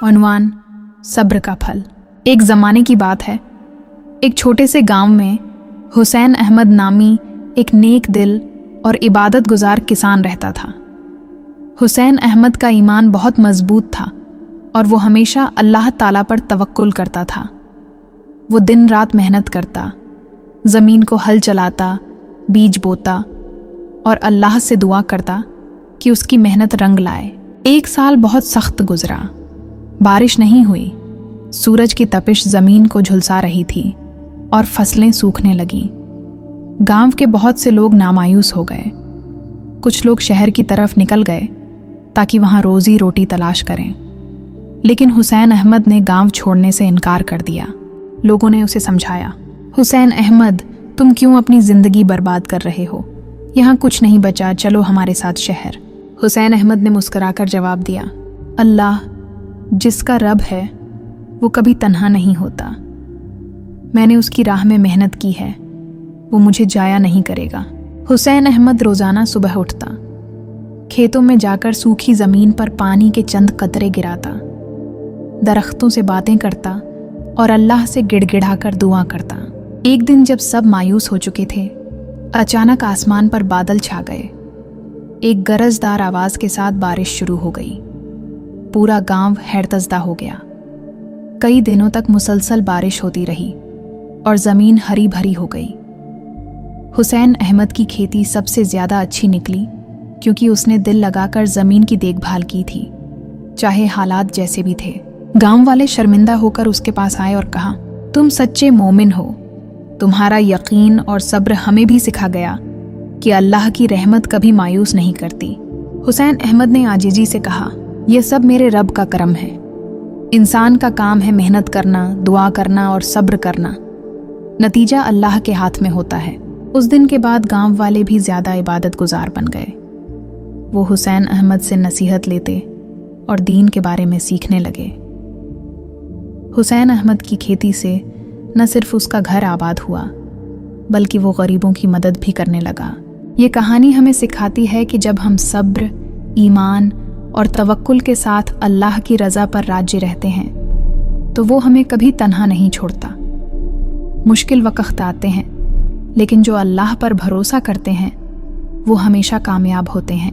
उन्वान सब्र का फल। एक ज़माने की बात है, एक छोटे से गांव में हुसैन अहमद नामी एक नेक दिल और इबादत गुजार किसान रहता था। हुसैन अहमद का ईमान बहुत मजबूत था और वो हमेशा अल्लाह ताला पर तवक्कुल करता था। वो दिन रात मेहनत करता, ज़मीन को हल चलाता, बीज बोता और अल्लाह से दुआ करता कि उसकी मेहनत रंग लाए। एक साल बहुत सख्त गुजरा। बारिश नहीं हुई, सूरज की तपिश ज़मीन को झुलसा रही थी और फसलें सूखने लगीं। गांव के बहुत से लोग नामायूस हो गए। कुछ लोग शहर की तरफ निकल गए ताकि वहां रोजी रोटी तलाश करें, लेकिन हुसैन अहमद ने गांव छोड़ने से इनकार कर दिया। लोगों ने उसे समझाया, हुसैन अहमद, तुम क्यों अपनी ज़िंदगी बर्बाद कर रहे हो? यहाँ कुछ नहीं बचा, चलो हमारे साथ शहर। हुसैन अहमद ने मुस्कुराकर जवाब दिया, अल्लाह जिसका रब है वो कभी तन्हा नहीं होता। मैंने उसकी राह में मेहनत की है, वो मुझे जाया नहीं करेगा। हुसैन अहमद रोज़ाना सुबह उठता, खेतों में जाकर सूखी ज़मीन पर पानी के चंद कतरे गिराता, दरख्तों से बातें करता और अल्लाह से गिड़गिड़ा कर दुआ करता। एक दिन जब सब मायूस हो चुके थे, अचानक आसमान पर बादल छा गए। एक गरजदार आवाज़ के साथ बारिश शुरू हो गई। पूरा गांव हैरतज़दा हो गया। कई दिनों तक मुसलसल बारिश होती रही और ज़मीन हरी भरी हो गई। हुसैन अहमद की खेती सबसे ज़्यादा अच्छी निकली क्योंकि उसने दिल लगाकर ज़मीन की देखभाल की थी, चाहे हालात जैसे भी थे। गांव वाले शर्मिंदा होकर उसके पास आए और कहा, तुम सच्चे मोमिन हो, तुम्हारा यकीन और सब्र हमें भी सिखा गया कि अल्लाह की रहमत कभी मायूस नहीं करती। हुसैन अहमद ने आजिज़ी से कहा, यह सब मेरे रब का करम है। इंसान का काम है मेहनत करना, दुआ करना और सब्र करना। नतीजा अल्लाह के हाथ में होता है। उस दिन के बाद गांव वाले भी ज़्यादा इबादत गुजार बन गए। वो हुसैन अहमद से नसीहत लेते और दीन के बारे में सीखने लगे। हुसैन अहमद की खेती से न सिर्फ उसका घर आबाद हुआ, बल्कि वो गरीबों की मदद भी करने लगा। ये कहानी हमें सिखाती है कि जब हम सब्र, ईमान और तवक्कुल के साथ अल्लाह की रज़ा पर राज़ी रहते हैं तो वो हमें कभी तन्हा नहीं छोड़ता। मुश्किल वक़्त आते हैं, लेकिन जो अल्लाह पर भरोसा करते हैं वो हमेशा कामयाब होते हैं।